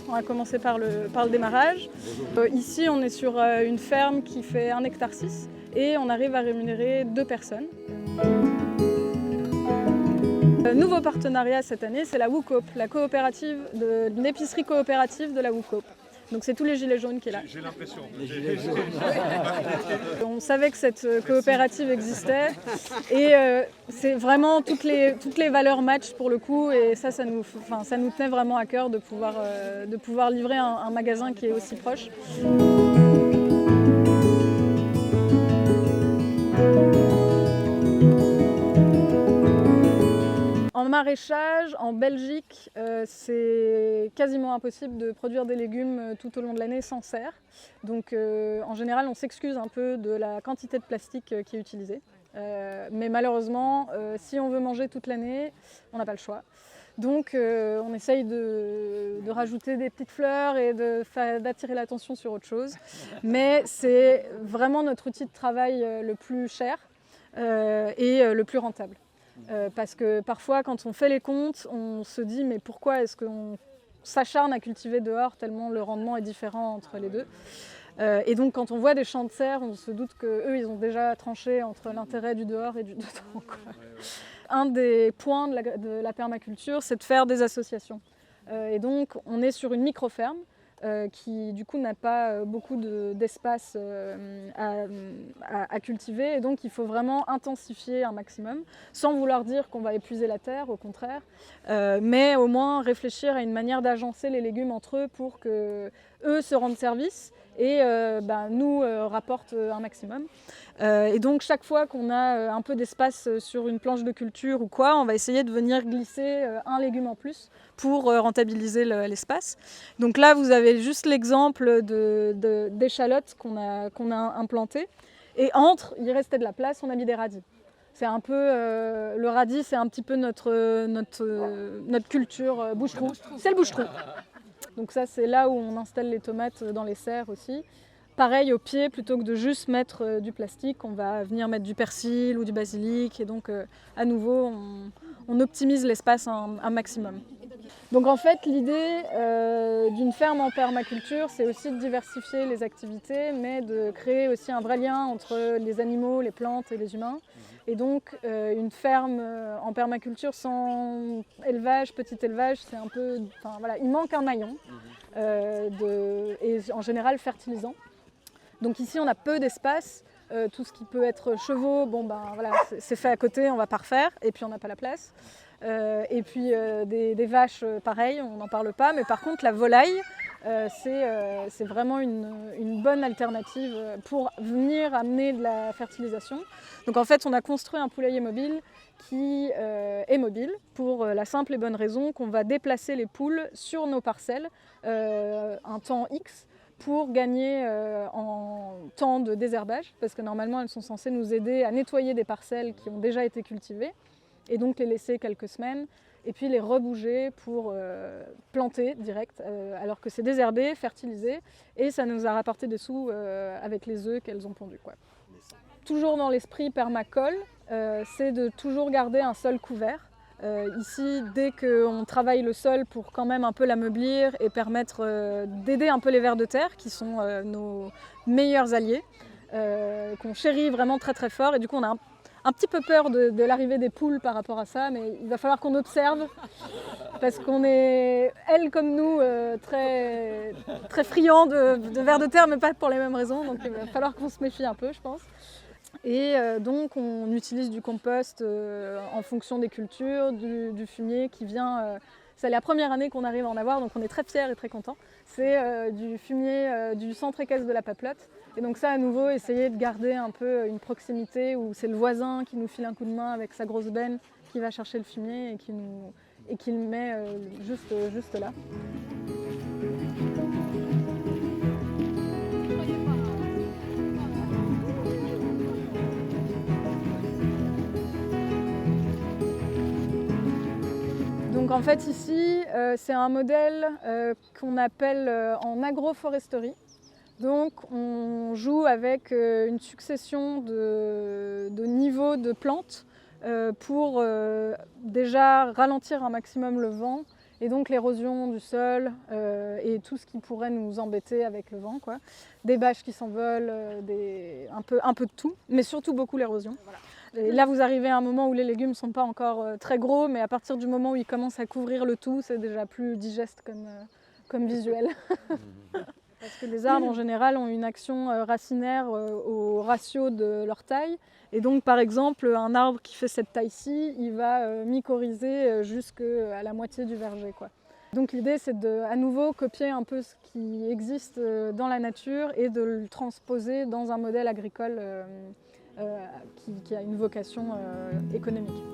On va commencer par le démarrage. Ici, on est sur une ferme qui fait 1,6 hectare et on arrive à rémunérer 2 personnes. Nouveau partenariat cette année, c'est la WUCOOP, la coopérative une épicerie coopérative de la WUCOOP. Donc c'est tous les gilets jaunes qui est là. J'ai l'impression. On savait que cette coopérative existait et c'est vraiment toutes les valeurs match pour le coup et ça nous tenait vraiment à cœur de pouvoir livrer un magasin qui est aussi proche. En maraîchage, en Belgique, c'est quasiment impossible de produire des légumes tout au long de l'année sans serre. Donc en général, on s'excuse un peu de la quantité de plastique qui est utilisée. Mais malheureusement, si on veut manger toute l'année, on n'a pas le choix. Donc on essaye de rajouter des petites fleurs et d'attirer l'attention sur autre chose. Mais c'est vraiment notre outil de travail le plus cher et le plus rentable. Parce que parfois, quand on fait les comptes, on se dit mais pourquoi est-ce qu'on s'acharne à cultiver dehors tellement le rendement est différent entre les deux. Et donc quand on voit des champs de serre, on se doute qu'eux, ils ont déjà tranché entre l'intérêt du dehors et du dedans, quoi. Un des points de la permaculture, c'est de faire des associations. Et donc on est sur une micro-ferme qui du coup n'a pas beaucoup d'espace à cultiver et donc il faut vraiment intensifier un maximum sans vouloir dire qu'on va épuiser la terre, au contraire, mais au moins réfléchir à une manière d'agencer les légumes entre eux pour que eux se rendent service et nous rapportent un maximum. Et donc chaque fois qu'on a un peu d'espace sur une planche de culture ou quoi, on va essayer de venir glisser un légume en plus pour rentabiliser l'espace. Donc là, vous avez juste l'exemple d'échalotes qu'on a implantées. Et entre, il restait de la place, on a mis des radis. C'est un peu, le radis, c'est un petit peu notre culture bouche-trou. C'est le bouche-trou. Donc ça, c'est là où on installe les tomates dans les serres aussi. Pareil, au pied, plutôt que de juste mettre du plastique, on va venir mettre du persil ou du basilic. Et donc, à nouveau, on optimise l'espace un maximum. Donc en fait, l'idée d'une ferme en permaculture, c'est aussi de diversifier les activités, mais de créer aussi un vrai lien entre les animaux, les plantes et les humains. Et donc une ferme en permaculture sans élevage, petit élevage, c'est un peu... Enfin, voilà, il manque un maillon et en général fertilisant. Donc ici, on a peu d'espace. Tout ce qui peut être chevaux, voilà, c'est fait à côté, on ne va pas refaire, et puis on n'a pas la place. Et puis des vaches, pareil, on n'en parle pas. Mais par contre, la volaille, c'est vraiment une bonne alternative pour venir amener de la fertilisation. Donc en fait, on a construit un poulailler mobile qui est mobile pour la simple et bonne raison qu'on va déplacer les poules sur nos parcelles un temps X pour gagner en temps de désherbage, parce que normalement elles sont censées nous aider à nettoyer des parcelles qui ont déjà été cultivées et donc les laisser quelques semaines et puis les rebouger pour planter direct, alors que c'est désherbé, fertilisé et ça nous a rapporté des sous avec les œufs qu'elles ont pondus, quoi. Toujours dans l'esprit permacole, c'est de toujours garder un sol couvert. Ici, dès qu'on travaille le sol pour quand même un peu l'ameublir et permettre d'aider un peu les vers de terre, qui sont nos meilleurs alliés, qu'on chérit vraiment très très fort. Et du coup, on a un petit peu peur de l'arrivée des poules par rapport à ça, mais il va falloir qu'on observe, parce qu'on est, elles comme nous, très, très friands de vers de terre, mais pas pour les mêmes raisons. Donc il va falloir qu'on se méfie un peu, je pense. Et donc on utilise du compost en fonction des cultures, du fumier qui vient... c'est la première année qu'on arrive à en avoir, donc on est très fiers et très contents. C'est du fumier du centre équestre de la Papelotte. Et donc ça, à nouveau, essayer de garder un peu une proximité où c'est le voisin qui nous file un coup de main avec sa grosse benne, qui va chercher le fumier et qui le met juste là. Donc en fait ici, c'est un modèle qu'on appelle en agroforesterie. Donc on joue avec une succession de niveaux de plantes pour déjà ralentir un maximum le vent et donc l'érosion du sol et tout ce qui pourrait nous embêter avec le vent, quoi. Des bâches qui s'envolent, un peu de tout, mais surtout beaucoup l'érosion. Et là, vous arrivez à un moment où les légumes ne sont pas encore très gros, mais à partir du moment où ils commencent à couvrir le tout, c'est déjà plus digeste comme visuel. Parce que les arbres, en général, ont une action racinaire au ratio de leur taille. Et donc, par exemple, un arbre qui fait cette taille-ci, il va mycorhizer jusqu'à la moitié du verger, quoi. Donc l'idée, c'est de, à nouveau, copier un peu ce qui existe dans la nature et de le transposer dans un modèle agricole qui a une vocation économique.